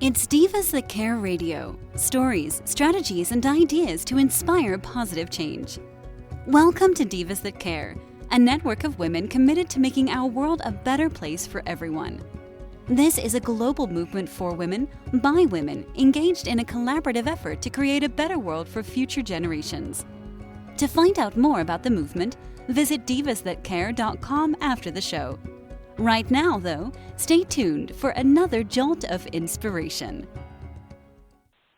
It's Divas That Care Radio. Stories, strategies, and ideas to inspire positive change. Welcome to Divas That Care, a network of women committed to making our world a better place for everyone. This is a global movement for women, by women, engaged in a collaborative effort to create a better world for future generations. To find out more about the movement, visit divasthatcare.com after the show. Right now, though, stay tuned for another jolt of inspiration.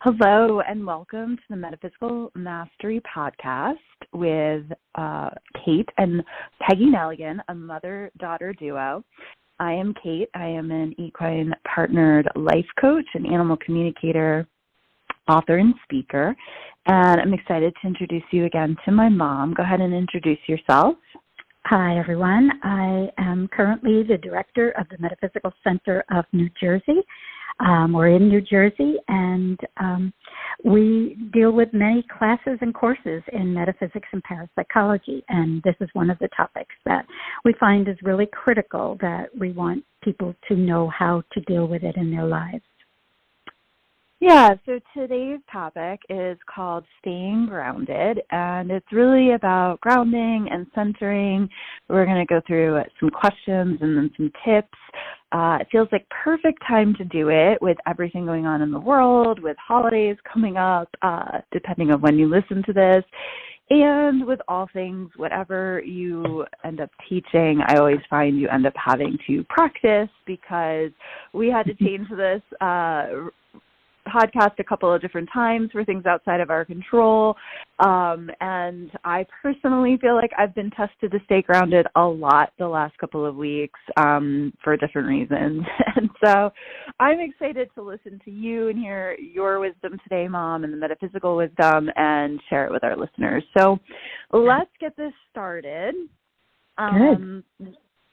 Hello, and welcome to the Metaphysical Mastery podcast with Kate and Peggy Neligan, a mother-daughter duo. I am Kate. I am an equine partnered life coach, an animal communicator, author, and speaker. And I'm excited to introduce you again to my mom. Go ahead and introduce yourself. Hi, everyone. I am currently the director of the Metaphysical Center of New Jersey. We're in New Jersey, and we deal with many classes and courses in metaphysics and parapsychology, and this is one of the topics that we find is really critical that we want people to know how to deal with it in their lives. Yeah, so today's topic is called Staying Grounded, and it's really about grounding and centering. We're going to go through some questions and then some tips. It feels like perfect time to do it with everything going on in the world, with holidays coming up, depending on when you listen to this. And with all things, whatever you end up teaching, I always find you end up having to practice, because we had to change this podcast a couple of different times for things outside of our control. And I personally feel like I've been tested to stay grounded a lot the last couple of weeks for different reasons. And so I'm excited to listen to you and hear your wisdom today, Mom, and the metaphysical wisdom, and share it with our listeners. So let's get this started. Good.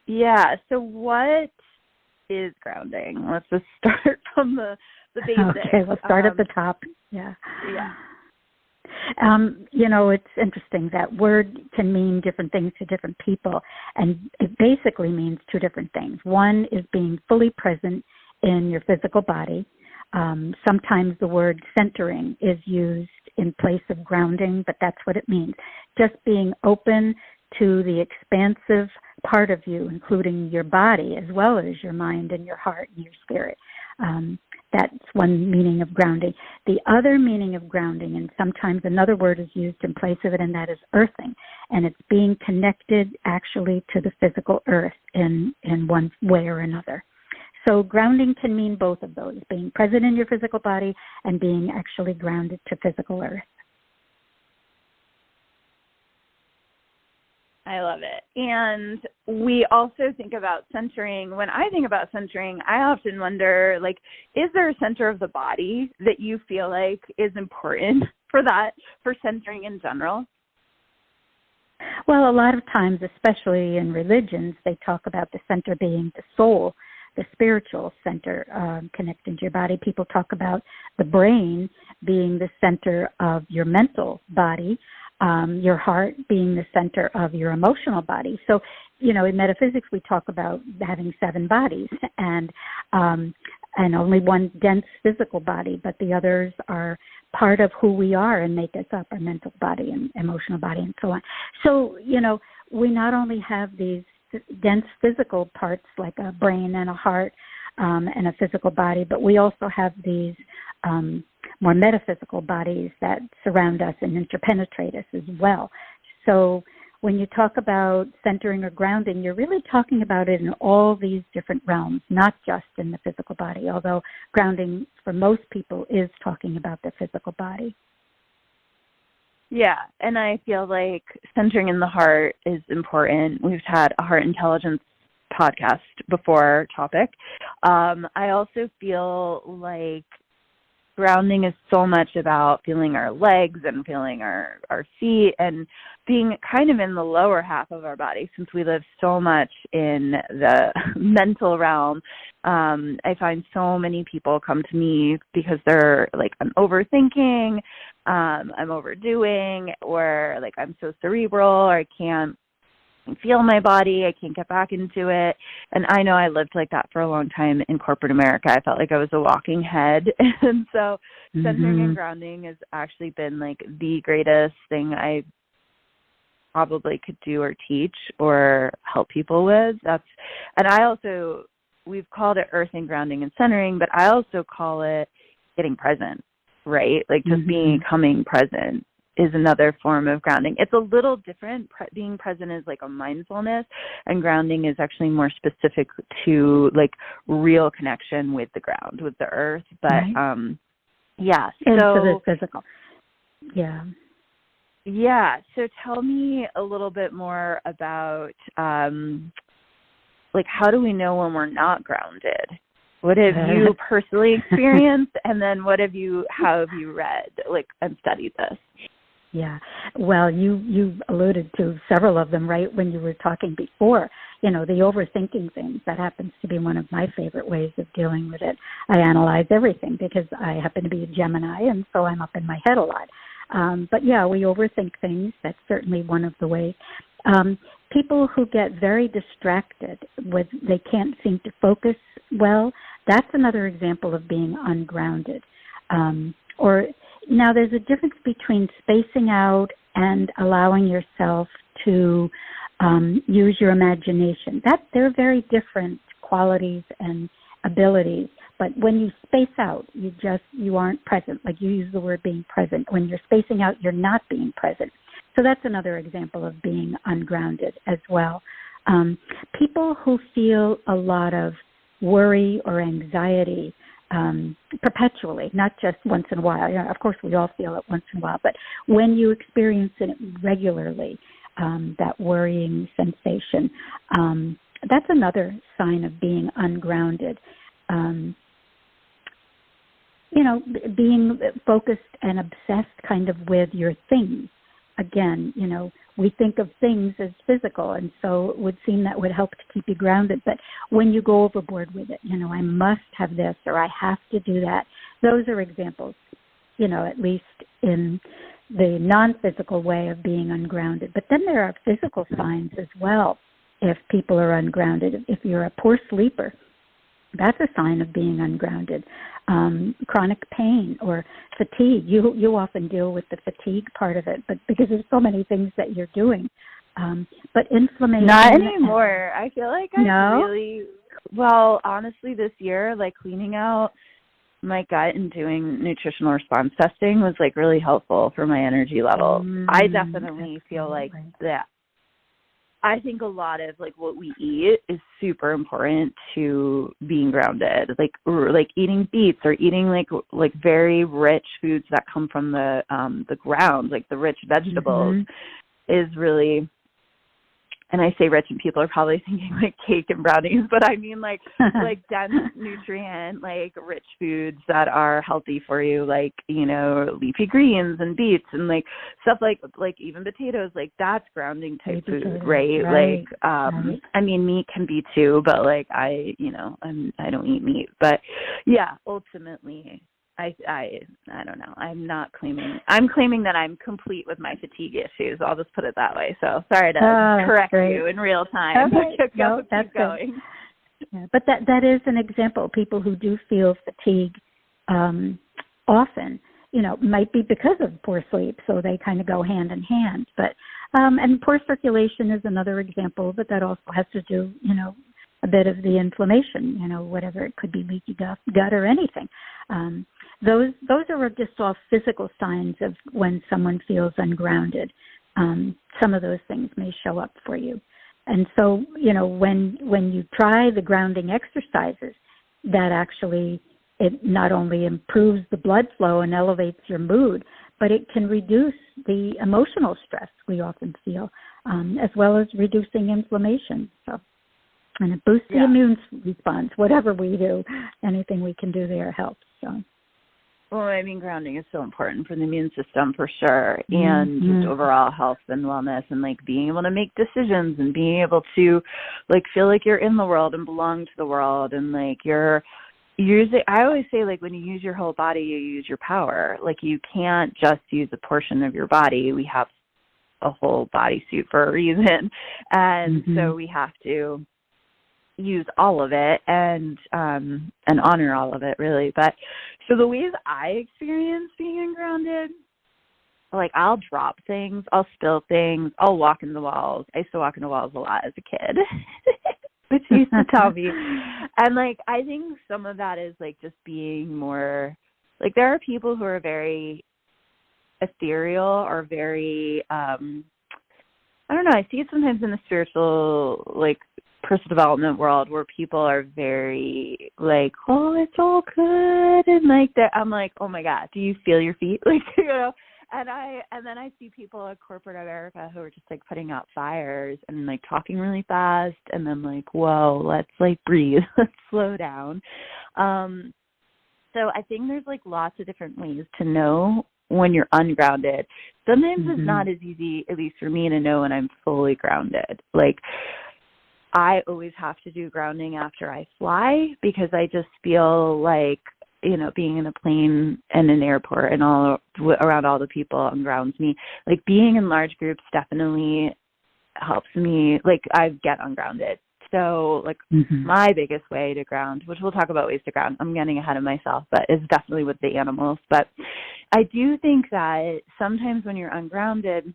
Yeah, so what is grounding? Let's just start from the basics. Okay, we'll start at the top. Yeah. It's interesting. That word can mean different things to different people, and it basically means two different things. One is being fully present in your physical body. Sometimes the word centering is used in place of grounding, but that's what it means. Just being open to the expansive part of you, including your body, as well as your mind and your heart and your spirit. That's one meaning of grounding. The other meaning of grounding, and sometimes another word is used in place of it, and that is earthing. And it's being connected actually to the physical earth in one way or another. So grounding can mean both of those, being present in your physical body and being actually grounded to physical earth. I love it. And we also think about centering. When I think about centering, I often wonder, is there a center of the body that you feel like is important for centering in general? Well, a lot of times, especially in religions, they talk about the center being the soul, the spiritual center connecting to your body. People talk about the brain being the center of your mental body, your heart being the center of your emotional body. So, in metaphysics, we talk about having 7 bodies and only one dense physical body, but the others are part of who we are and make us up, our mental body and emotional body and so on. So, we not only have these dense physical parts like a brain and a heart and a physical body, but we also have these more metaphysical bodies that surround us and interpenetrate us as well. So when you talk about centering or grounding, you're really talking about it in all these different realms, not just in the physical body, although grounding for most people is talking about the physical body. Yeah, and I feel like centering in the heart is important. We've had a heart intelligence podcast before topic. I also feel like grounding is so much about feeling our legs and feeling our feet and being kind of in the lower half of our body, since we live so much in the mental realm. I find so many people come to me because they're like, I'm overthinking, I'm overdoing, or like I'm so cerebral, or I can't feel my body. I can't get back into it. And I know I lived like that for a long time in corporate America. I felt like I was a walking head. And so centering and grounding has actually been like the greatest thing I probably could do or teach or help people with. We've called it earthing, grounding, and centering, but I also call it getting present, right? Like just becoming present is another form of grounding. It's a little different. Being present is like a mindfulness, and grounding is actually more specific to like real connection with the ground, with the earth. But yeah, and so the physical. Yeah. Yeah. So tell me a little bit more about like how do we know when we're not grounded? What have you personally experienced, and then how have you read like and studied this? Yeah. Well, you alluded to several of them right when you were talking before. The overthinking things, that happens to be one of my favorite ways of dealing with it. I analyze everything because I happen to be a Gemini, and so I'm up in my head a lot. But yeah, we overthink things. That's certainly one of the ways. People who get very distracted they can't seem to focus well, that's another example of being ungrounded. Now, there's a difference between spacing out and allowing yourself to use your imagination. They're very different qualities and abilities. But when you space out, you aren't present. Like you use the word being present. When you're spacing out, you're not being present. So that's another example of being ungrounded as well. People who feel a lot of worry or anxiety perpetually, not just once in a while. Of course, we all feel it once in a while, but when you experience it regularly, that worrying sensation, that's another sign of being ungrounded. Being focused and obsessed kind of with your things. Again, we think of things as physical, and so it would seem that would help to keep you grounded. But when you go overboard with it, I must have this or I have to do that, those are examples, at least in the non-physical way of being ungrounded. But then there are physical signs as well if people are ungrounded. If you're a poor sleeper, that's a sign of being ungrounded. Chronic pain or fatigue. You often deal with the fatigue part of it, but because there's so many things that you're doing. But inflammation. Not anymore. I feel like honestly, this year, like cleaning out my gut and doing nutritional response testing was like really helpful for my energy level. I definitely feel like that. I think a lot of like what we eat is super important to being grounded. Like eating beets or eating like very rich foods that come from the ground, like the rich vegetables, is really. And I say rich, and people are probably thinking like cake and brownies, but I mean like dense nutrient, like rich foods that are healthy for you, like leafy greens and beets and like stuff like even potatoes, like that's grounding type food, right? Like I mean meat can be too, but like I don't eat meat, but yeah, ultimately. I don't know. I'm claiming that I'm complete with my fatigue issues. I'll just put it that way. So sorry to correct you in real time. Okay. Keep going. Yeah, but that is an example. People who do feel fatigue often, might be because of poor sleep. So they kind of go hand in hand. But and poor circulation is another example, but that also has to do, a bit of the inflammation, whatever it could be, leaky gut or anything. Those are just all physical signs of when someone feels ungrounded. Some of those things may show up for you. And so, when you try the grounding exercises, that actually, it not only improves the blood flow and elevates your mood, but it can reduce the emotional stress we often feel, as well as reducing inflammation. And it boosts the immune response. Whatever we do, anything we can do there helps. So. Well, I mean, grounding is so important for the immune system for sure, and just overall health and wellness, and like being able to make decisions and being able to like feel like you're in the world and belong to the world, and like you're using. I always say like when you use your whole body, you use your power. Like you can't just use a portion of your body. We have a whole bodysuit for a reason. And so we have to use all of it and honor all of it, really. But so the ways I experience being ungrounded, like I'll drop things, I'll spill things, I'll walk in the walls. I used to walk in the walls a lot as a kid, which she used to tell me. And like, I think some of that is like just being more, like there are people who are very ethereal or very, I don't know, I see it sometimes in the spiritual, like, personal development world where people are very like, oh, it's all good, and like that. I'm like, oh my God, do you feel your feet? Like, you know. And then I see people at corporate America who are just like putting out fires and like talking really fast, and then like, whoa, let's like breathe, let's slow down. So I think there's like lots of different ways to know when you're ungrounded. Sometimes it's not as easy, at least for me, to know when I'm fully grounded. Like, I always have to do grounding after I fly because I just feel like, you know, being in a plane and an airport and all around all the people ungrounds me. Like being in large groups definitely helps me. Like I get ungrounded. So like my biggest way to ground, which we'll talk about ways to ground, I'm getting ahead of myself, but it's definitely with the animals. But I do think that sometimes when you're ungrounded,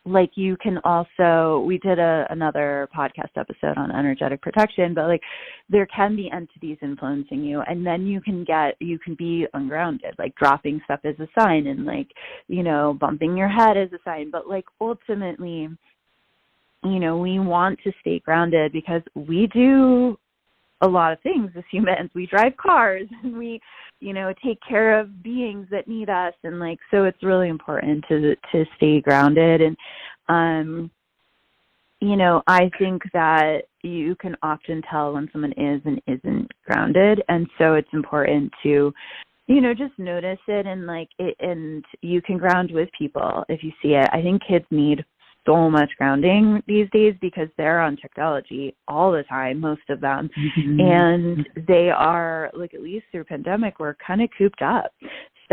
like you can also, we did another podcast episode on energetic protection, but like there can be entities influencing you, and then you can be ungrounded, like dropping stuff is a sign, and like, you know, bumping your head is a sign. But like ultimately, you know, we want to stay grounded because we do a lot of things as humans. We drive cars and we, you know, take care of beings that need us. And like, so it's really important to stay grounded. And, you know, I think that you can often tell when someone is and isn't grounded. And so it's important to, you know, just notice it and like it, and you can ground with people if you see it. I think kids need so much grounding these days because they're on technology all the time, most of them. And they are, like, at least through pandemic, we're kind of cooped up.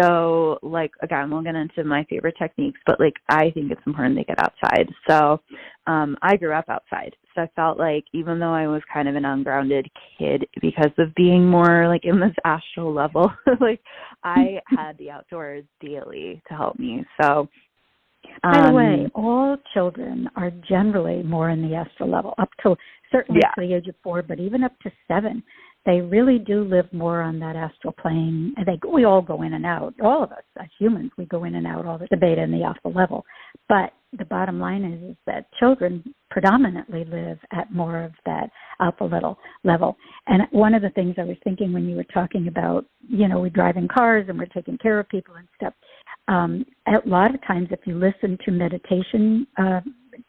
So, like, again, we'll get into my favorite techniques, but, like, I think it's important they get outside. So I grew up outside. So I felt like even though I was kind of an ungrounded kid because of being more, like, in this astral level, like, I had the outdoors daily to help me. So, by the way, all children are generally more in the astral level, up to certainly to the age of 4, but even up to 7. They really do live more on that astral plane. And we all go in and out. All of us as humans, we go in and out, all the beta and the alpha level. But the bottom line is that children predominantly live at more of that alpha level. And one of the things I was thinking when you were talking about, you know, we're driving cars and we're taking care of people and stuff, a lot of times if you listen to meditation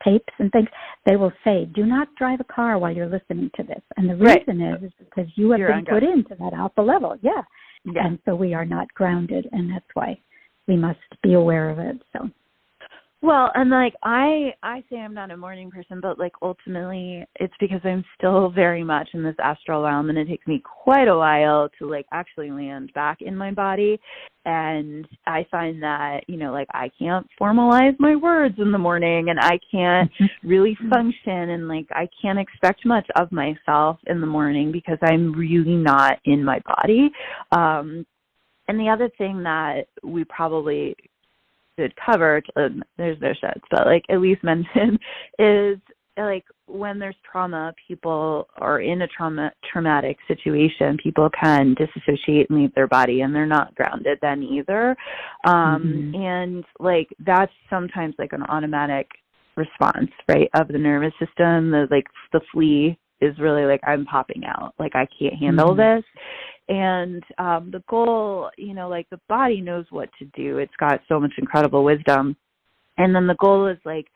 tapes and things, they will say, do not drive a car while you're listening to this. And the reason is because you have been put into that alpha level. Yeah. And so we are not grounded, and that's why we must be aware of it. So. Well, and like I say I'm not a morning person, but like ultimately it's because I'm still very much in this astral realm, and it takes me quite a while to like actually land back in my body. And I find that, you know, like I can't formalize my words in the morning, and I can't really function, and like I can't expect much of myself in the morning because I'm really not in my body. And the other thing that we probably should cover, there's no shoulds, but like at least mention, is like when there's trauma, people are in a traumatic situation, people can disassociate and leave their body, and they're not grounded then either. And like that's sometimes like an automatic response, right, of the nervous system. The flee is really like, I'm popping out, like I can't handle this. And the goal, you know, like the body knows what to do. It's got so much incredible wisdom. And then the goal is like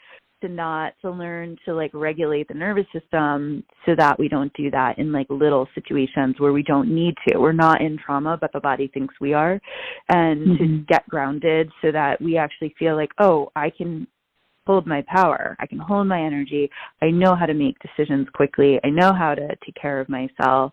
to learn to like regulate the nervous system so that we don't do that in like little situations where we don't need to. We're not in trauma, but the body thinks we are. And to get grounded so that we actually feel like, oh, I can hold my power. I can hold my energy. I know how to make decisions quickly. I know how to take care of myself.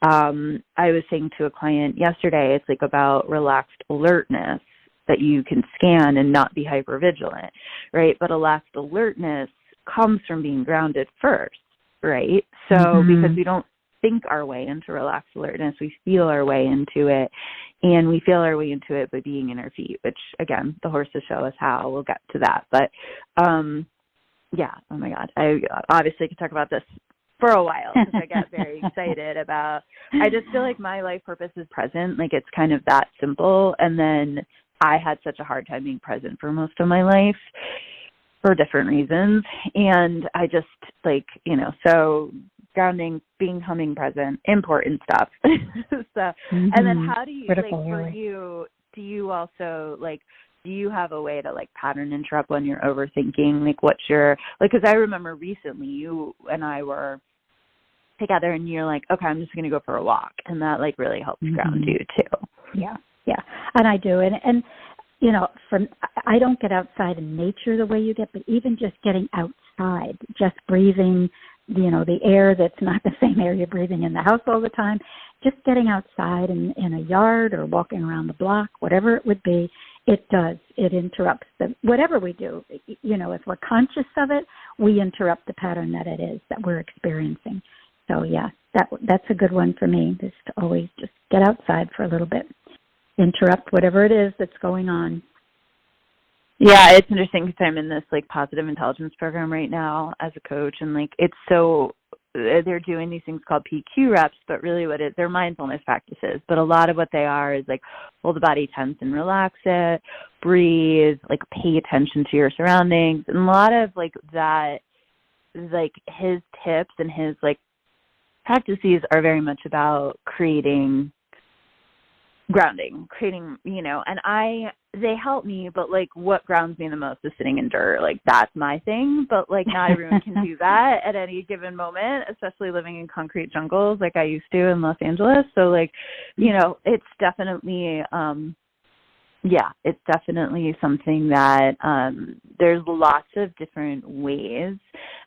I was saying to a client yesterday, it's like about relaxed alertness. that you can scan and not be hypervigilant, right? But relaxed alertness comes from being grounded first, right? So because we don't think our way into relaxed alertness, we feel our way into it, and we feel our way into it by being in our feet, which, again, the horses show us how. We'll get to that. But, yeah, oh, my God. I obviously could talk about this for a while because I get very excited about, I just feel like my life purpose is present. Like, it's kind of that simple. And then I had such a hard time being present for most of my life for different reasons. And I just, like, you know, so grounding, becoming present, important stuff. So, and then how do you, critical, like, for really. You, do you also, like, do you have a way to, like, pattern interrupt when you're overthinking? Like, what's your, like, because I remember recently you and I were together and you're like, okay, I'm just going to go for a walk. And that, like, really helps ground you too. Yeah. Yeah. And I do. And you know, I don't get outside in nature the way you get, but even just getting outside, just breathing, you know, the air that's not the same air you're breathing in the house all the time, just getting outside in a yard or walking around the block, whatever it would be, it does. It interrupts whatever we do. You know, if we're conscious of it, we interrupt the pattern that it is that we're experiencing. So, yeah, that's a good one for me, is to always just get outside for a little bit, interrupt whatever it is that's going on. Yeah, it's interesting because I'm in this, like, positive intelligence program right now as a coach, and, like, it's so, they're doing these things called PQ reps, but really what they're mindfulness practices, but a lot of what they are is, like, hold the body tense and relax it, breathe, like, pay attention to your surroundings, and a lot of, like, that, like, his tips and his, like, practices are very much about creating grounding, you know, and they help me, but, like, what grounds me the most is sitting in dirt. Like, that's my thing, but, like, not everyone can do that at any given moment, especially living in concrete jungles like I used to in Los Angeles. So, like, you know, it's definitely, it's definitely something that there's lots of different ways.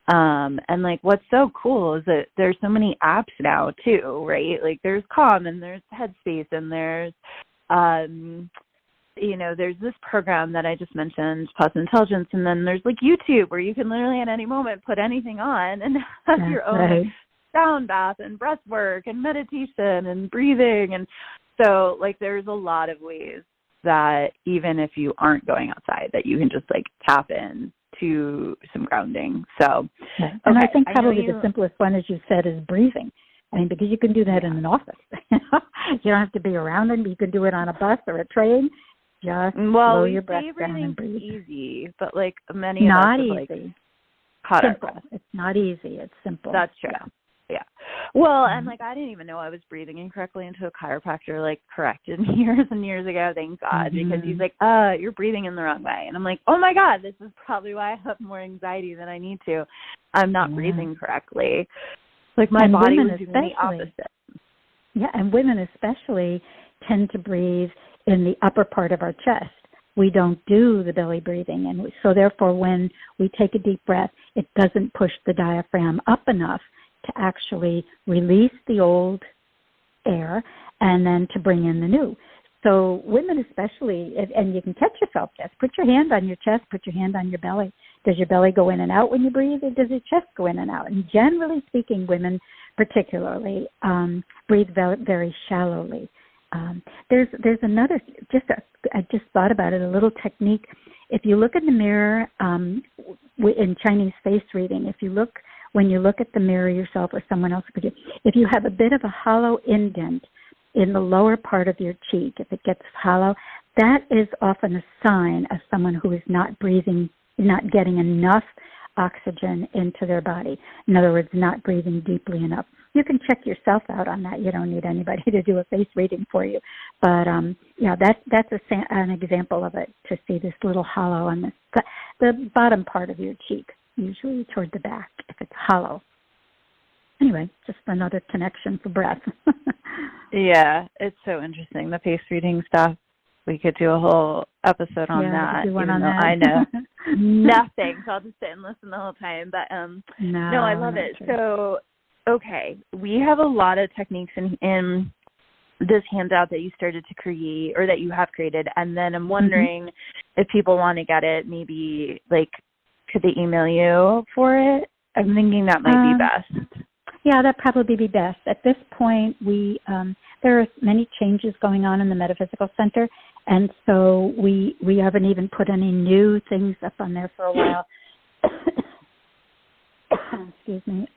And, like, what's so cool is that there's so many apps now, too, right? Like, there's Calm and there's Headspace and there's, you know, there's this program that I just mentioned, Positive Intelligence, and then there's, like, YouTube where you can literally at any moment put anything on and have your own sound bath and breath work and meditation and breathing. And so, like, there's a lot of ways that even if you aren't going outside, that you can just, like, tap in to some grounding. So, and I think probably the simplest one, as you said, is breathing. I mean, because you can do that in an office. You don't have to be around them. You can do it on a bus or a train. Just slow your breath down and breathe. Easy, but, like, many of not us easy. Like, caught simple. Our breath. It's not easy. It's simple. That's true. Yeah. Well, and, like, I didn't even know I was breathing incorrectly until a chiropractor, like, corrected me years and years ago, thank God, because he's like, you're breathing in the wrong way. And I'm like, oh, my God, this is probably why I have more anxiety than I need to. I'm not breathing correctly. Like, my body was doing the opposite. Yeah, and women especially tend to breathe in the upper part of our chest. We don't do the belly breathing. And so, therefore, when we take a deep breath, it doesn't push the diaphragm up enough to actually release the old air and then to bring in the new. So women especially, and you can catch yourself, just put your hand on your chest, put your hand on your belly. Does your belly go in and out when you breathe, or does your chest go in and out? And generally speaking, women particularly breathe very, very shallowly. There's another, I just thought about it, a little technique. If you look in the mirror in Chinese face reading, when you look at the mirror yourself or someone else, if you have a bit of a hollow indent in the lower part of your cheek, if it gets hollow, that is often a sign of someone who is not breathing, not getting enough oxygen into their body. In other words, not breathing deeply enough. You can check yourself out on that. You don't need anybody to do a face reading for you. But, that's an example of it, to see this little hollow on the bottom part of your cheek, usually toward the back, if it's hollow. Anyway, just another connection for breath. Yeah, it's so interesting. The face reading stuff, we could do a whole episode on that. Do one on that. I know nothing, so I'll just sit and listen the whole time. But no, I love it. True. So, okay, we have a lot of techniques in this handout that you started to create or that you have created. And then I'm wondering if people want to get it, maybe like, could they email you for it? I'm thinking that might be best. Yeah, that'd probably be best. At this point, there are many changes going on in the Metaphysical Center, and so we haven't even put any new things up on there for a while. Excuse me.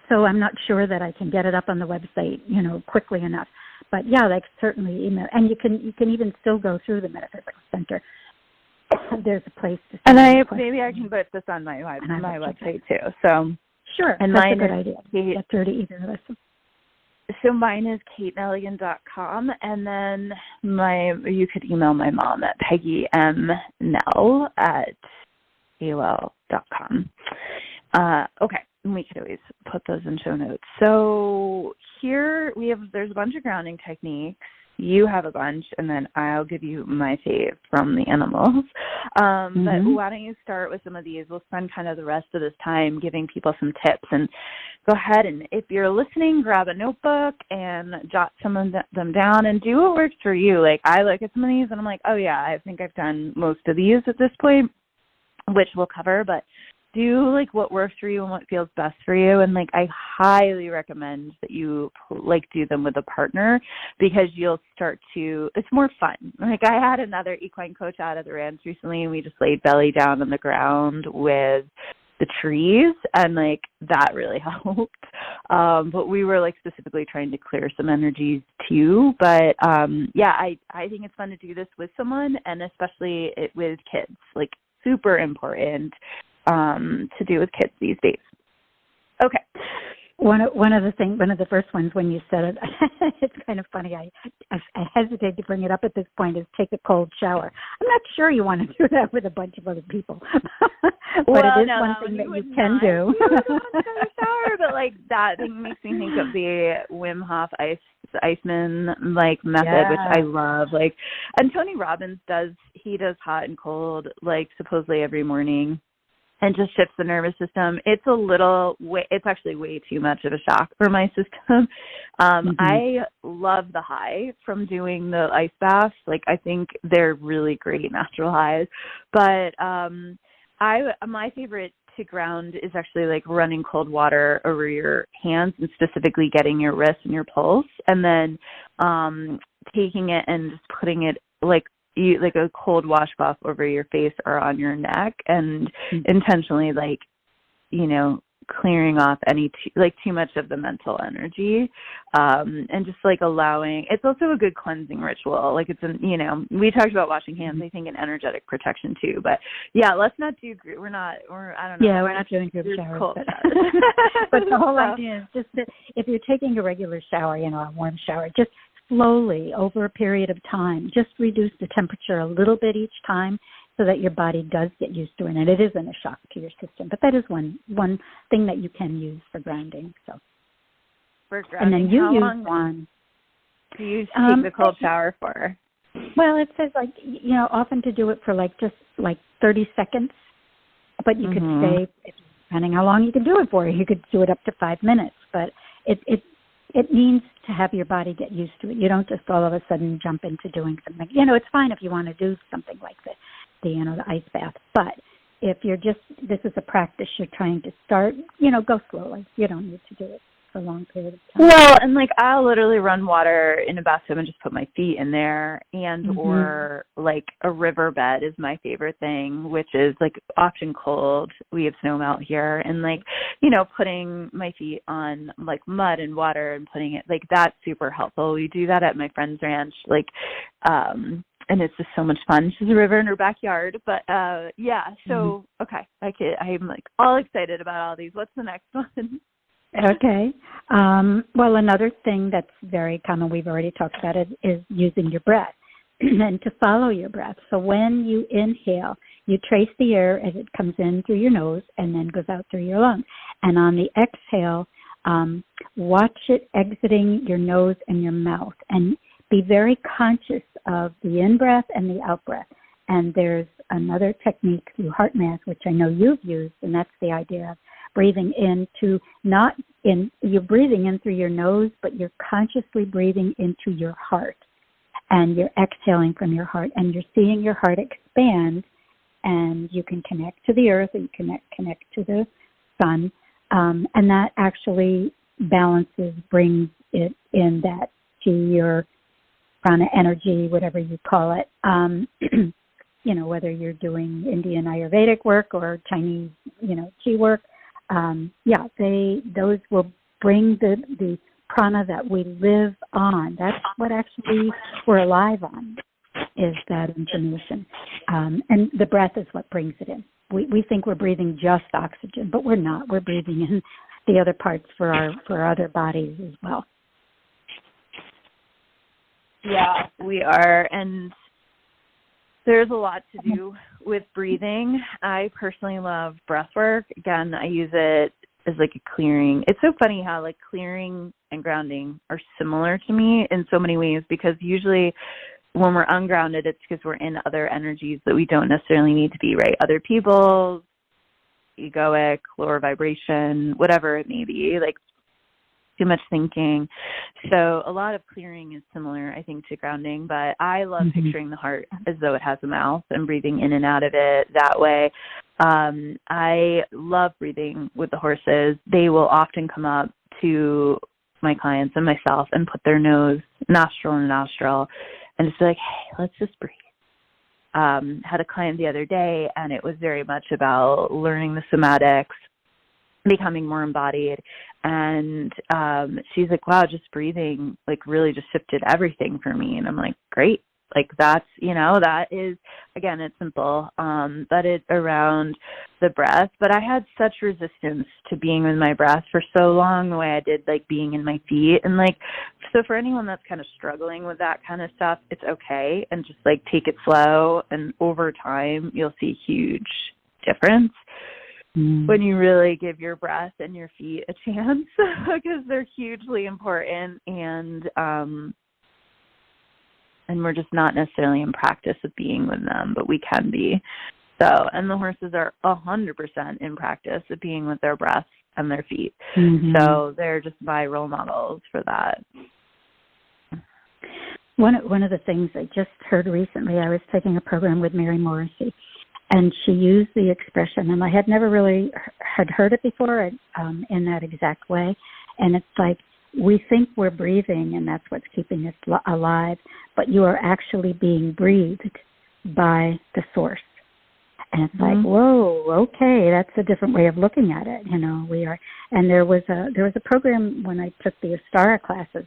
So I'm not sure that I can get it up on the website, quickly enough. But yeah, like certainly email, and you can even still go through the Metaphysical Center. There's a place to. And maybe I can put this on my website too. So sure, and that's mine a good idea. Get through to either of us. So mine is KateNeligan.com, and then you could email my mom at PeggyMNell at AOL.com. Okay, and we could always put those in show notes. So here there's a bunch of grounding techniques. You have a bunch, and then I'll give you my fave from the animals. But why don't you start with some of these? We'll spend kind of the rest of this time giving people some tips. And go ahead, and if you're listening, grab a notebook and jot some of them down and do what works for you. Like, I look at some of these, and I'm like, oh, yeah, I think I've done most of these at this point, which we'll cover. But do like what works for you and what feels best for you. And like, I highly recommend that you like do them with a partner, because you'll start to, it's more fun. Like, I had another equine coach out of the ranch recently, and we just laid belly down on the ground with the trees, and like that really helped. But we were like specifically trying to clear some energies too. But yeah, I think it's fun to do this with someone, and especially with kids. Like, super important to do with kids these days. Okay. One of the first ones when you said it, it's kind of funny. I hesitate to bring it up at this point. Is take a cold shower. I'm not sure you want to do that with a bunch of other people, but it is one thing that you can do. Shower, but like that thing makes me think of the Wim Hof Iceman like method, which I love. Like, and Tony Robbins does hot and cold like supposedly every morning, and just shifts the nervous system. It's it's actually way too much of a shock for my system. I love the high from doing the ice baths. Like, I think they're really great natural highs. But my favorite to ground is actually like running cold water over your hands, and specifically getting your wrist and your pulse, and then taking it and just putting it like a cold washcloth over your face or on your neck, and intentionally clearing off too much of the mental energy, and just like allowing. It's also a good cleansing ritual. Like, we talked about washing hands. I think an energetic protection too. But yeah, let's not do. I don't know. Yeah, we're not doing group showers. But the whole idea is just that if you're taking a regular shower, a warm shower, just slowly over a period of time, just reduce the temperature a little bit each time, so that your body does get used to it, and it isn't a shock to your system. But that is one thing that you can use for grounding. So, for grounding, and then you use one. Do you take the cold shower for? Well, it says often to do it for just 30 seconds, but you could stay, depending how long you can do it for. You could do it up to 5 minutes, but it means to have your body get used to it. You don't just all of a sudden jump into doing something. It's fine if you want to do something like the ice bath. But if this is a practice you're trying to start, go slowly. You don't need to do it for a long period of time. Well, and I'll literally run water in a bathtub and just put my feet in there, and or a riverbed is my favorite thing, which is often cold. We have snow out here, and putting my feet on mud and water and putting it that's super helpful. We do that at my friend's ranch, and it's just so much fun. She's a river in her backyard, but so okay, I'm all excited about all these. What's the next one? Okay. Well, another thing that's very common, we've already talked about it, is using your breath and to follow your breath. So when you inhale, you trace the air as it comes in through your nose and then goes out through your lungs. And on the exhale, watch it exiting your nose and your mouth, and be very conscious of the in-breath and the out-breath. And there's another technique through heart math, which I know you've used, and that's the idea of breathing you're breathing in through your nose, but you're consciously breathing into your heart, and you're exhaling from your heart, and you're seeing your heart expand, and you can connect to the earth, and you connect to the sun, and that actually balances, brings it in that to your prana energy, whatever you call it. Whether you're doing Indian Ayurvedic work or Chinese, Qi work, those will bring the prana that we live on. That's what actually we're alive on, is that information. And the breath is what brings it in. We think we're breathing just oxygen, but we're not. We're breathing in the other parts for our other bodies as well. Yeah, we are. And there's a lot to do with breathing. I personally love breath work. Again, I use it as like a clearing. It's so funny how like clearing and grounding are similar to me in so many ways, because usually when we're ungrounded, it's because we're in other energies that we don't necessarily need to be, right? Other people's, egoic, lower vibration, whatever it may be, like too much thinking. So a lot of clearing is similar, I think, to grounding, but I love picturing the heart as though it has a mouth and breathing in and out of it that way. I love breathing with the horses. They will often come up to my clients and myself and put their nose nostril to nostril and just be like, hey, let's just breathe. Had a client the other day, and it was very much about learning the somatics, becoming more embodied. And she's like, wow, just breathing like really just shifted everything for me. And I'm like, great. Like that's, that is, again, it's simple, but it's around the breath. But I had such resistance to being in my breath for so long, the way I did like being in my feet. And like, so for anyone that's kind of struggling with that kind of stuff, it's okay. And just like take it slow. And over time, you'll see huge difference when you really give your breath and your feet a chance, because they're hugely important. And we're just not necessarily in practice of being with them, but we can be. So, and the horses are 100% in practice of being with their breath and their feet. So they're just my role models for that. One of the things I just heard recently, I was taking a program with Mary Morrissey, and she used the expression, and I had never really had heard it before in that exact way. And it's like, we think we're breathing, and that's what's keeping us alive, but you are actually being breathed by the source. And it's like, whoa, okay, that's a different way of looking at it. We are. And there was a program when I took the Astara classes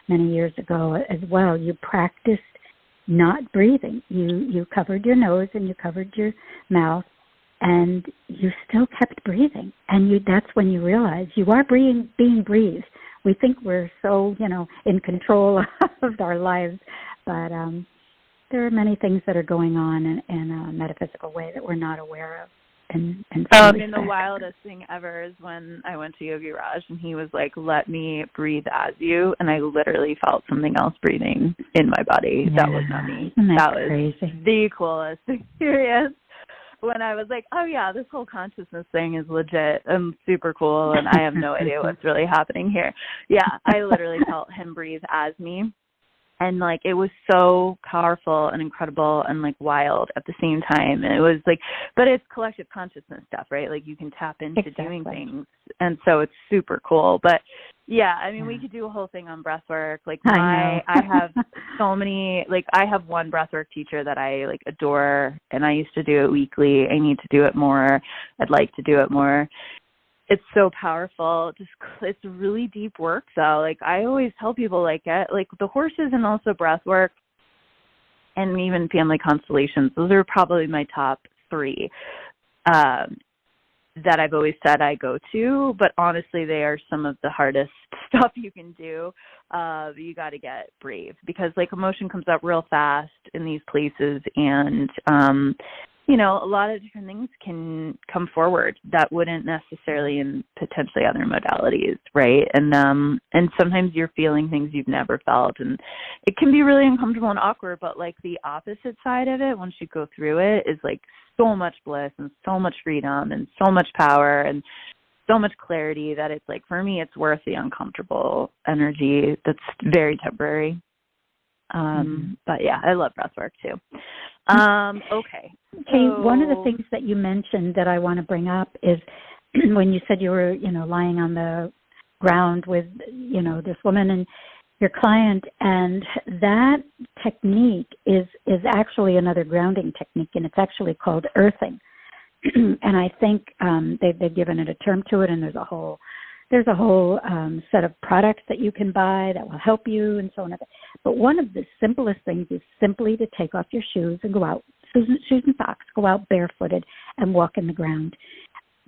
many years ago as well. You practiced not breathing. You covered your nose and you covered your mouth, and you still kept breathing. And that's when you realize you are being breathed. We think we're so, in control of our lives, but there are many things that are going on in a metaphysical way that we're not aware of. The wildest thing ever is when I went to Yogi Raj and he was like, let me breathe as you. And I literally felt something else breathing in my body. Yeah. That was not me. That was crazy. The coolest experience. When I was like, oh, yeah, this whole consciousness thing is legit and super cool, and I have no idea what's really happening here. Yeah, I literally felt him breathe as me. And, like, it was so powerful and incredible and, like, wild at the same time. And it was, like, but it's collective consciousness stuff, right? Like, you can tap into doing things. And so it's super cool. But, yeah, I mean, we could do a whole thing on breath work. Like, I have so many, like, I have one breath work teacher that I, like, adore. And I used to do it weekly. I need to do it more. I'd like to do it more. It's so powerful. It's really deep work, though. Like, I always tell people, like the horses and also breath work and even family constellations, those are probably my top 3 that I've always said I go to. But honestly, they are some of the hardest stuff you can do. You got to get brave because, like, emotion comes up real fast in these places, and you know, a lot of different things can come forward that wouldn't necessarily in potentially other modalities, right? And sometimes you're feeling things you've never felt, and it can be really uncomfortable and awkward, but like the opposite side of it, once you go through it, is like so much bliss and so much freedom and so much power and so much clarity that it's like, for me, it's worth the uncomfortable energy that's very temporary. But yeah, I love breath work too. Okay. Hey, one of the things that you mentioned that I want to bring up is when you said you were, you know, lying on the ground with, you know, this woman and your client, and that technique is actually another grounding technique, and it's actually called earthing. And I think they've given it a term to it, and there's a whole set of products that you can buy that will help you and so on. But one of the simplest things is simply to take off your shoes and go out, shoes and socks, go out barefooted and walk in the ground.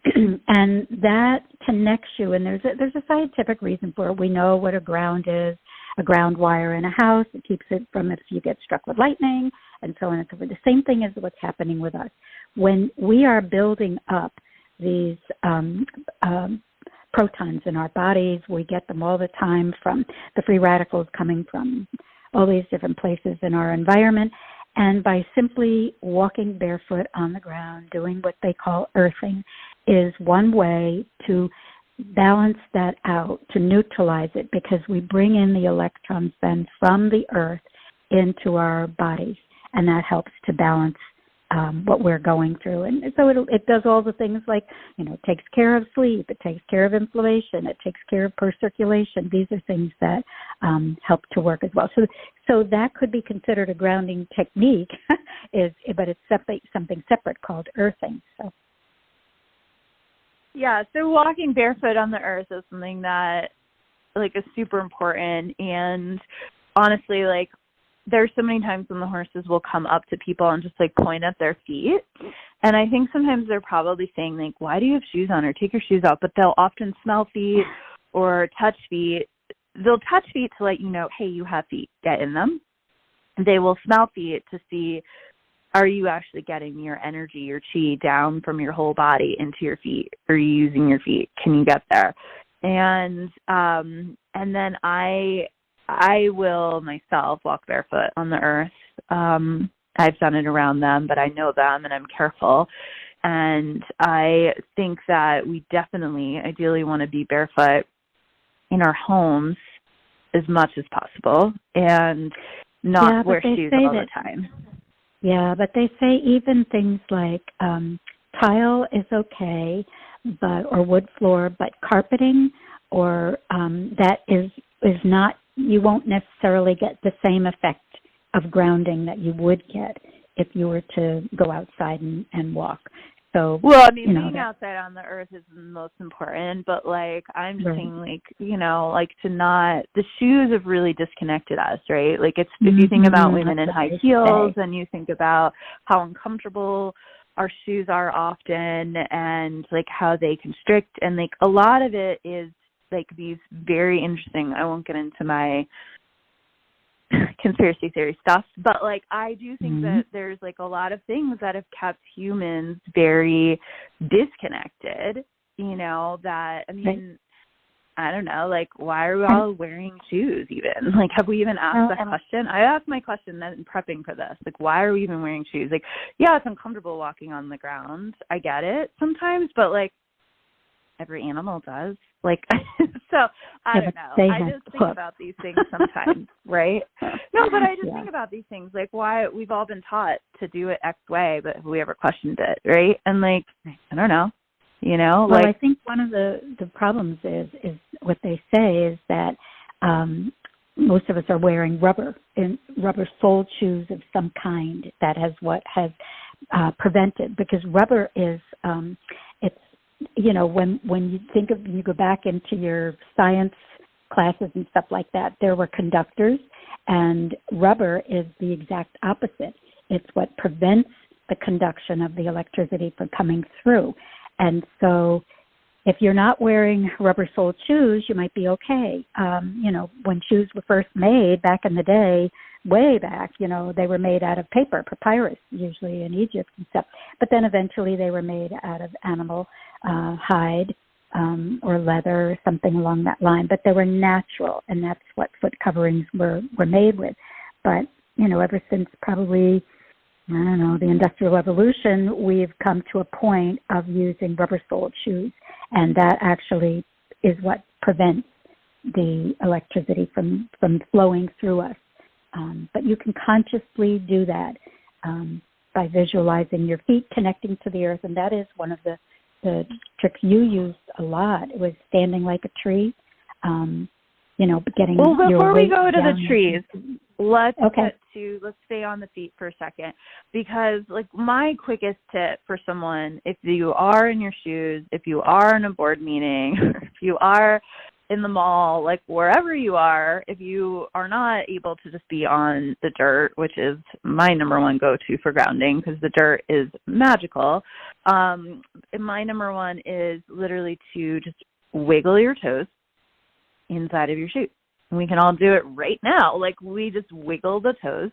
And that connects you, and there's a scientific reason for it. We know what a ground is, a ground wire in a house. It keeps it from if you get struck with lightning and so on and so forth. The same thing is what's happening with us. When we are building up these protons in our bodies, we get them all the time from the free radicals coming from all these different places in our environment. And by simply walking barefoot on the ground, doing what they call earthing, is one way to balance that out, to neutralize it, because we bring in the electrons then from the earth into our bodies, and that helps to balance what we're going through. And so it does all the things like, you know, it takes care of sleep, it takes care of inflammation, it takes care of poor circulation. These are things that help to work as well. So that could be considered a grounding technique, but it's something separate called earthing. So. Yeah, so walking barefoot on the earth is something that, like, is super important. And honestly, like, there's so many times when the horses will come up to people and just, like, point at their feet. And I think sometimes they're probably saying, like, why do you have shoes on, or take your shoes off? But they'll often smell feet or touch feet. They'll touch feet to let you know, hey, you have feet, get in them. They will smell feet to see, are you actually getting your energy, your chi down from your whole body into your feet? Are you using your feet? Can you get there? And then I will myself walk barefoot on the earth. I've done it around them, but I know them and I'm careful. And I think that we definitely, ideally, want to be barefoot in our homes as much as possible and not wear shoes all the time. Yeah, but they say even things like tile is okay, or wood floor, but carpeting or that is not. You won't necessarily get the same effect of grounding that you would get if you were to go outside and walk. So, well, I mean, being outside on the earth is the most important, but, like, I'm just saying, like, you know, like, the shoes have really disconnected us, right? Like, it's, if you think about women in high heels and you think about how uncomfortable our shoes are often and, like, how they constrict, and, like, a lot of it is, like, these very interesting, I won't get into my conspiracy theory stuff, but, like, I do think that there's, like, a lot of things that have kept humans very disconnected, you know, that, I mean, I don't know, like, why are we all wearing shoes even? Like, have we even asked that question? I asked my question then prepping for this, like, why are we even wearing shoes? Like, yeah, it's uncomfortable walking on the ground. I get it sometimes, but, like, every animal does. Like, so I don't know. I just think about these things sometimes, right? No, but I just think about these things, like, why we've all been taught to do it X way, but have we ever questioned it, right? And, like, I don't know, you know? Well, like, I think one of the problems is what they say is that most of us are wearing rubber soled shoes of some kind. That has prevented, because rubber is it's, you know, when you go back into your science classes and stuff like that, there were conductors, and rubber is the exact opposite. It's what prevents the conduction of the electricity from coming through. And so if you're not wearing rubber-soled shoes, you might be okay. When shoes were first made back in the day, way back, they were made out of paper, papyrus, usually in Egypt and stuff. But then eventually they were made out of animal hide or leather or something along that line. But they were natural, and that's what foot coverings were made with. But, ever since probably, the Industrial Revolution, we've come to a point of using rubber-soled shoes, and that actually is what prevents the electricity from flowing through us. But you can consciously do that by visualizing your feet connecting to the earth, and that is one of the tricks you used a lot. It was standing like a tree, getting Well, before we go to down. the trees, let's stay on the feet for a second, because my quickest tip for someone, if you are in your shoes, if you are in a board meeting, if you are in the mall, wherever you are, if you are not able to just be on the dirt, which is my number one go-to for grounding because the dirt is magical, my number one is literally to just wiggle your toes inside of your shoes. And we can all do it right now. We just wiggle the toes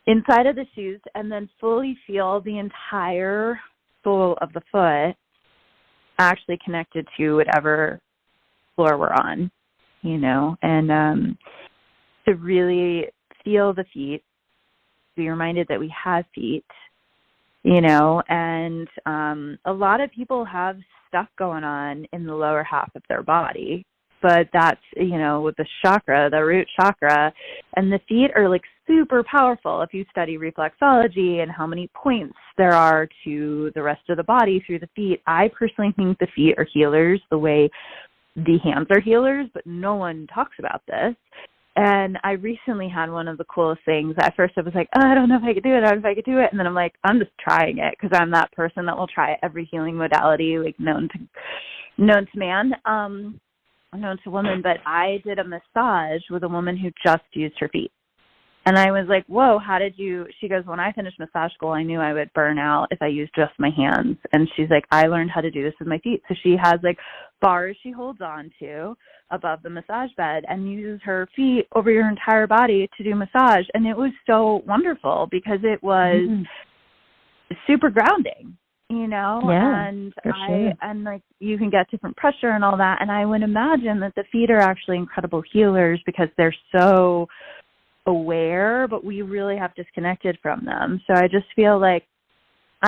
inside of the shoes and then fully feel the entire sole of the foot actually connected to whatever floor we're on, and to really feel the feet, be reminded that we have feet, and a lot of people have stuff going on in the lower half of their body, but that's, with the chakra, the root chakra, and the feet are super powerful if you study reflexology and how many points there are to the rest of the body through the feet. I personally think the feet are healers the way the hands are healers, but no one talks about this. And I recently had one of the coolest things. At first I was like, I don't know if I could do it. I don't know if I could do it. And then I'm like, I'm just trying it because I'm that person that will try every healing modality known to man, known to woman. But I did a massage with a woman who just used her feet. And I was like, whoa, how did you? She goes, when I finished massage school, I knew I would burn out if I used just my hands. And she's like, I learned how to do this with my feet. So she has bars she holds on to above the massage bed and uses her feet over your entire body to do massage. And it was so wonderful because it was super grounding, Yeah, and sure. and you can get different pressure and all that. And I would imagine that the feet are actually incredible healers because they're so aware, but we really have disconnected from them. So I just feel I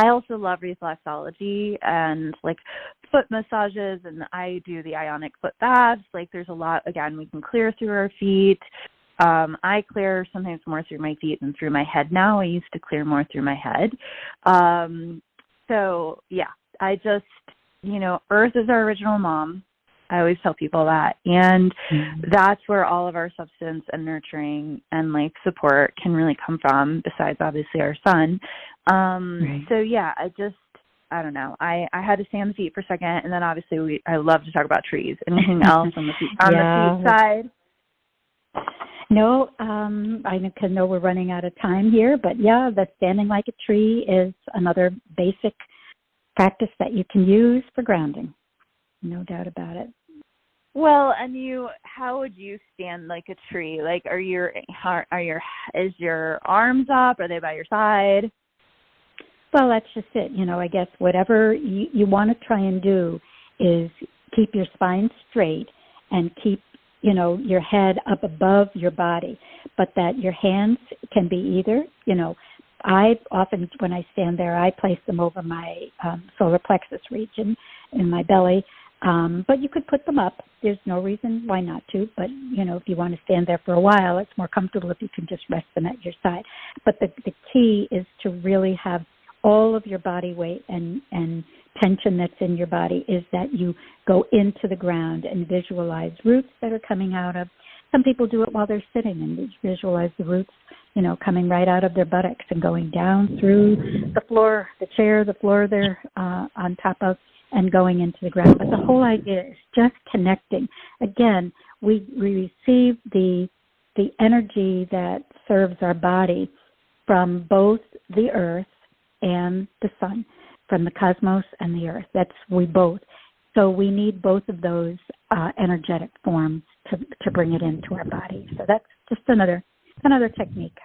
also love reflexology and foot massages, and I do the ionic foot baths. There's a lot, again, we can clear through our feet. I clear sometimes more through my feet than through my head now. I used to clear more through my head. So yeah, I just, Earth is our original mom. I always tell people that. And that's where all of our substance and nurturing and support can really come from, besides obviously our sun. Right. So yeah, I don't know. I had to stay on the feet for a second, and then obviously I love to talk about trees. Anything else on the feet, the feet side? No, I know we're running out of time here, but yeah, the standing like a tree is another basic practice that you can use for grounding. No doubt about it. Well, and how would you stand like a tree? Is your arms up? Are they by your side? Well, that's just it. I guess whatever you want to try and do is keep your spine straight and keep, your head up above your body, but that your hands can be either, I often, when I stand there, I place them over my solar plexus region in my belly. But you could put them up. There's no reason why not to. But, if you want to stand there for a while, it's more comfortable if you can just rest them at your side. But the key is to really have all of your body weight and tension that's in your body is that you go into the ground and visualize roots that are coming out of. Some people do it while they're sitting and visualize the roots, coming right out of their buttocks and going down through the floor, the chair, the floor they're on top of, and going into the ground. But the whole idea is just connecting. Again, we receive the energy that serves our body from both the earth and the sun, from the cosmos and the earth. We both. So we need both of those energetic forms to bring it into our body. So that's just another technique.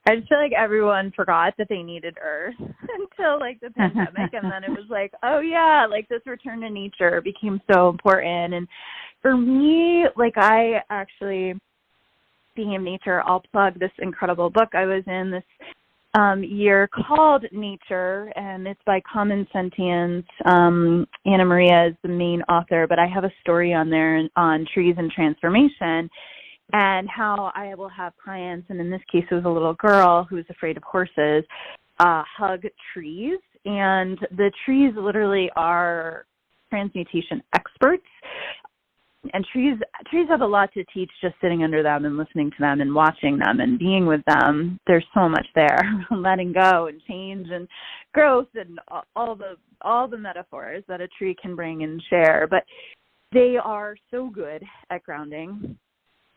I just feel like everyone forgot that they needed Earth until like the pandemic, and then it was like, oh yeah, like this return to nature became so important. And for me, like I actually, speaking of nature, I'll plug this incredible book I was in this year called Nature, and it's by Common Sentience. Anna Maria is the main author, but I have a story on there on trees and transformation, and how I will have clients, and in this case it was a little girl who was afraid of horses, hug trees. And the trees literally are transmutation experts. And trees have a lot to teach just sitting under them and listening to them and watching them and being with them. There's so much there, letting go and change and growth and all the metaphors that a tree can bring and share. But they are so good at grounding.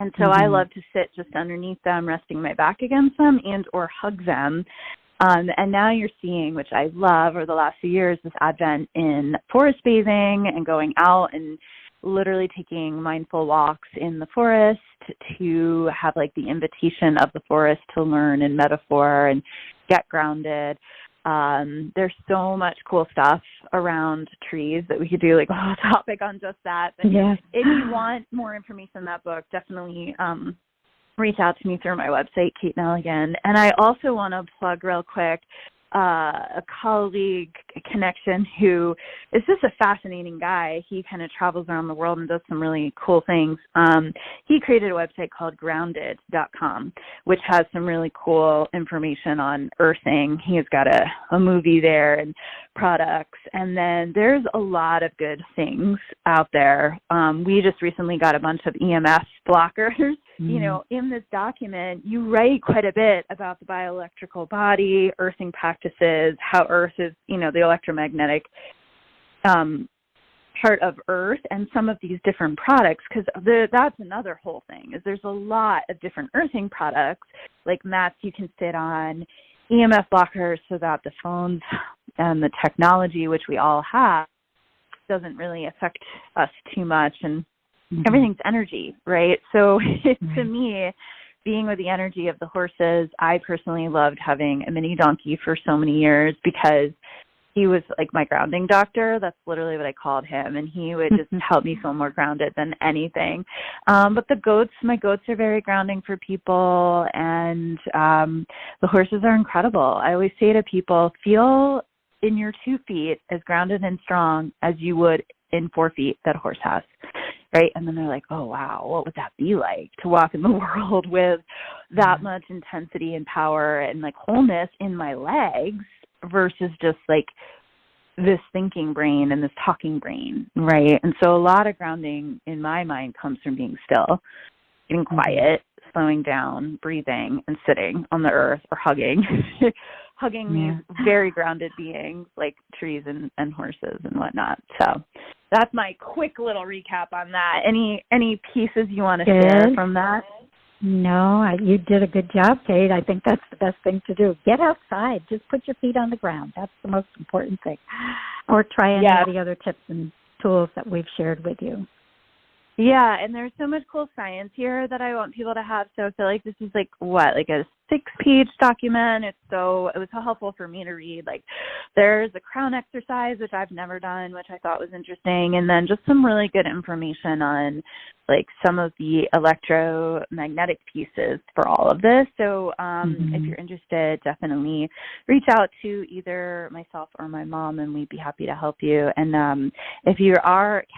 And so I love to sit just underneath them, resting my back against them and or hug them. And now you're seeing, which I love, over the last few years, this advent in forest bathing and going out and literally taking mindful walks in the forest to have like the invitation of the forest to learn in metaphor and get grounded. There's so much cool stuff around trees that we could do like a whole topic on just that. But yes. If you want more information in that book, definitely reach out to me through my website, Kate Neligan. And I also want to plug real quick a colleague, a connection who is just a fascinating guy. He kind of travels around the world and does some really cool things. He created a website called grounded.com, which has some really cool information on earthing. He has got a movie there and products. And then there's a lot of good things out there. We just recently got a bunch of EMF blockers. You know, in this document, you write quite a bit about the bioelectrical body, earthing practices, how Earth is, you know, the electromagnetic part of Earth, and some of these different products, because that's another whole thing, is there's a lot of different earthing products, like mats you can sit on, EMF blockers, so that the phones and the technology, which we all have, doesn't really affect us too much, and everything's energy, right? So to me, being with the energy of the horses, I personally loved having a mini donkey for so many years because he was like my grounding doctor. That's literally what I called him. And he would just help me feel more grounded than anything. But my goats are very grounding for people. And the horses are incredible. I always say to people, feel in your 2 feet as grounded and strong as you would in 4 feet that a horse has. Right? And then they're like, oh, wow, what would that be like to walk in the world with that much intensity and power and like wholeness in my legs versus just like this thinking brain and this talking brain, right? And so a lot of grounding in my mind comes from being still, getting quiet, slowing down, breathing, and sitting on the earth or hugging these very grounded beings like trees and horses and whatnot. So that's my quick little recap on that. Any pieces you want to share from that? No, you did a good job, Kate. I think that's the best thing to do. Get outside. Just put your feet on the ground. That's the most important thing. Or try any of the other tips and tools that we've shared with you. Yeah, and there's so much cool science here that I want people to have. So I feel like this is like a 6-page document. It was so helpful for me to read. Like there's a crown exercise, which I've never done, which I thought was interesting. And then just some really good information on like some of the electromagnetic pieces for all of this. So if you're interested, definitely reach out to either myself or my mom, and we'd be happy to help you. And if you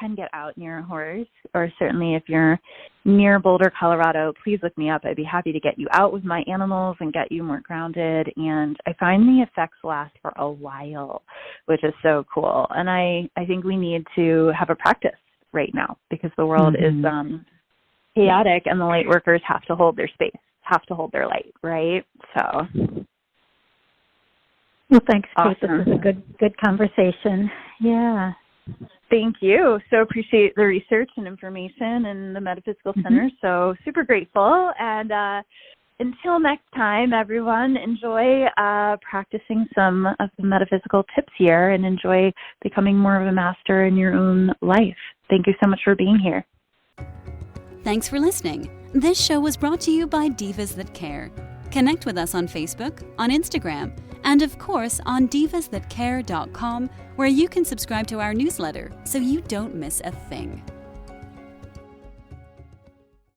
can get out near a horse, or certainly if you're near Boulder, Colorado, please look me up. I'd be happy to get you out with my animals and get you more grounded. And I find the effects last for a while, which is so cool. And I think we need to have a practice right now because the world is chaotic, and the light workers have to hold their space, have to hold their light, right? So, well, thanks, Kate. Awesome. This was a good conversation. Yeah. Thank you. So appreciate the research and information and the Metaphysical Center. So super grateful. And until next time, everyone, enjoy practicing some of the metaphysical tips here and enjoy becoming more of a master in your own life. Thank you so much for being here. Thanks for listening. This show was brought to you by Divas That Care. Connect with us on Facebook, on Instagram, and of course on divasthatcare.com, where you can subscribe to our newsletter so you don't miss a thing.